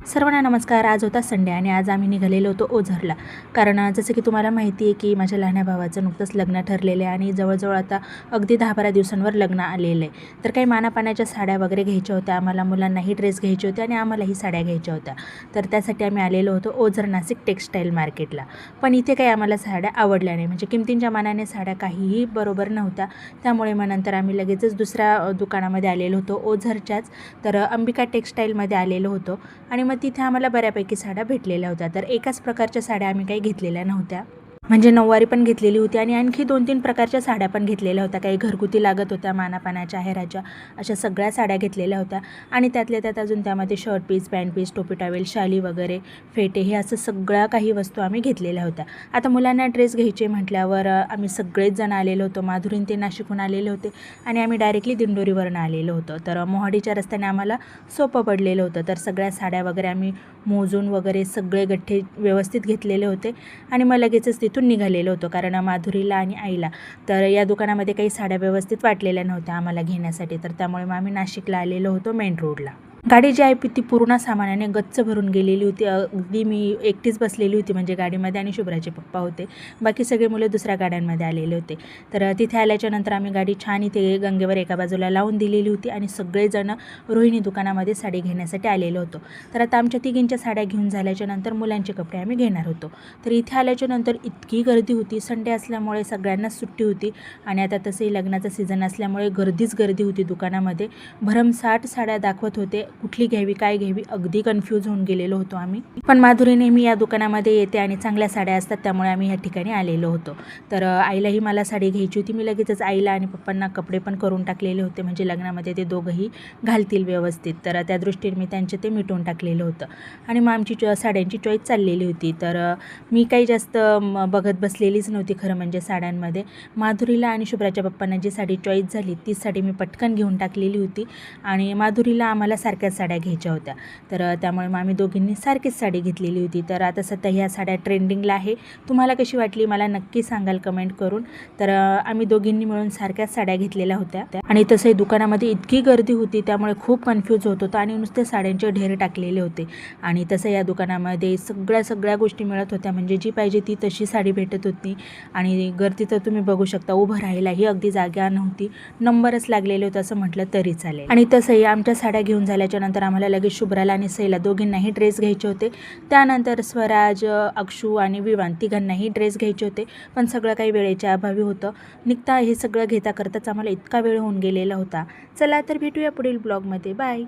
सर्वांना नमस्कार. आज होता संडे आणि आज आम्ही निघालेलो होतो ओझरला. कारण जसं की तुम्हाला माहिती आहे की माझ्या लहान्या भावाचं नुकतंच लग्न ठरलेलं आहे आणि जवळजवळ आता अगदी 10-12 दिवसांवर लग्न आलेलं आहे. तर काही मानापाण्याच्या साड्या वगैरे घ्यायच्या होत्या. आम्हाला मुलांनाही ड्रेस घ्यायचे होते आणि आम्हालाही साड्या घ्यायच्या होत्या. तर त्यासाठी आम्ही आलेलो होतो ओझर नाशिक टेक्स्टाईल मार्केटला. पण इथे काही आम्हाला साड्या आवडल्या नाही, म्हणजे किमतींच्या मानाने साड्या काहीही बरोबर नव्हत्या. त्यामुळे मग नंतर आम्ही लगेचच दुसऱ्या दुकानामध्ये आलेलो होतो ओझरच्याच, तर अंबिका टेक्स्टाईलमध्ये आलेलो होतो. आणि मग तिथे आम्हाला बऱ्यापैकी साड्या भेटलेल्या होत्या. तर एकाच प्रकारच्या साड्या आम्ही काही घेतलेल्या नव्हत्या, म्हणजे नऊवारी पण घेतलेली होती आणि आणखी 2-3 प्रकारच्या साड्या पण घेतलेल्या होत्या. काही घरगुती लागत होत्या, मानापानाच्या, आहेराच्या, अशा सगळ्या साड्या घेतलेल्या होत्या. आणि त्यातल्या त्यात अजून त्यामध्ये शर्ट पीस, पॅन्ट पीस, टोपी टॉवेल, शाली वगैरे, फेटे, हे असं सगळ्या काही वस्तू आम्ही घेतलेल्या होत्या. आता मुलांना ड्रेस घ्यायचे म्हटल्यावर आम्ही सगळेच जण आलेलो होतो. माधुरीन ते नाशिकहून आलेले होते आणि आम्ही डायरेक्टली दिंडोरीवरून आलेलो होतो. तर मोहाडीच्या रस्त्याने आम्हाला सोपं पडलेलं होतं. तर सगळ्या साड्या वगैरे आम्ही मोजून वगैरे सगळे गठ्ठे व्यवस्थित घेतलेले होते आणि मग लगेचच तिथून निघालेलो होतो. कारण माधुरीला आणि आईला तर या दुकानामध्ये काही साड्या व्यवस्थित वाटलेल्या नव्हत्या आम्हाला घेण्यासाठी. तर त्यामुळे मग आम्ही नाशिकला आलेलो होतो मेन रोडला. गाडी जी आहे ती पूर्ण सामानाने गच्च भरून गेलेली होती. अगदी मी एकटीच बसलेली होती म्हणजे गाडीमध्ये आणि शुभ्राचे पप्पा होते. बाकी सगळे मुलं दुसऱ्या गाड्यांमध्ये आलेले होते. तर तिथे आल्याच्यानंतर आम्ही गाडी छान इथे गंगेवर एका बाजूला लावून दिलेली होती आणि सगळेजण रोहिणी दुकानामध्ये साडी घेण्यासाठी आलेलो होतो. तर आता आमच्या तिघींच्या साड्या घेऊन झाल्याच्यानंतर मुलांचे कपडे आम्ही घेणार होतो. तर इथे आल्याच्यानंतर इतकी गर्दी होती. संडे असल्यामुळे सगळ्यांनाच सुट्टी होती आणि आता तसंही लग्नाचा सीझन असल्यामुळे गर्दीच गर्दी होती दुकानामध्ये. भरमसाठ साड्या दाखवत होते. कुठली घ्यावी, काय घ्यावी, अगदी कन्फ्यूज होऊन गेलेलो होतो आम्ही. पण माधुरी नेहमी या दुकानामध्ये येते आणि चांगल्या साड्या असतात, त्यामुळे आम्ही या ठिकाणी आलेलो होतो. तर आईलाही मला साडी घ्यायची होती. मी लगेचच आईला आणि पप्पांना कपडे पण करून टाकलेले होते, म्हणजे लग्नामध्ये ते दोघंही घालतील व्यवस्थित. तर त्या दृष्टीने मी त्यांचे ते मिटवून टाकलेलं होतं आणि मग आमची साड्यांची चॉईस चाललेली होती. तर मी काही जास्त बघत बसलेलीच नव्हती खरं म्हणजे साड्यांमध्ये. माधुरीला आणि शुभ्राच्या पप्पांना जी साडी चॉईस झाली तीच साडी मी पटकन घेऊन टाकलेली होती आणि माधुरीला आम्हाला सारख्याच साड्या घ्यायच्या होत्या. तर त्यामुळे मग आम्ही दोघींनी सारखीच साडी घेतलेली होती. तर आता सध्या ह्या साड्या ट्रेंडिंगला आहे. तुम्हाला कशी वाटली मला नक्की सांगाल कमेंट करून. तर आम्ही दोघींनी मिळून सारख्याच साड्या घेतलेल्या होत्या आणि तसंही दुकानामध्ये इतकी गर्दी होती त्यामुळे खूप कन्फ्यूज होत होतं आणि नुसते साड्यांचे ढेर टाकलेले होते. आणि तसं या दुकानामध्ये सगळ्या गोष्टी मिळत होत्या, म्हणजे जी पाहिजे ती तशी साडी भेटत होती. आणि गर्दी तर तुम्ही बघू शकता, उभं राहायलाही अगदी जागा नव्हती. नंबरच लागलेले होते असं म्हटलं तरी चालेल. आणि तसंही आमच्या साड्या घेऊन झाल्याच्या नंतर आम्हाला लगेच शुभ्राला आणि सईला दोघींनाही ड्रेस घ्यायचे होते. त्यानंतर स्वराज, अक्षू आणि विवान तिघांनाही ड्रेस घ्यायचे होते. पण सगळं काही वेळेच्या अभावी होतं. निघता हे सगळं घेता करताच आम्हाला इतका वेळ होऊन गेलेला होता. चला तर भेटूया पुढील ब्लॉगमध्ये. बाय.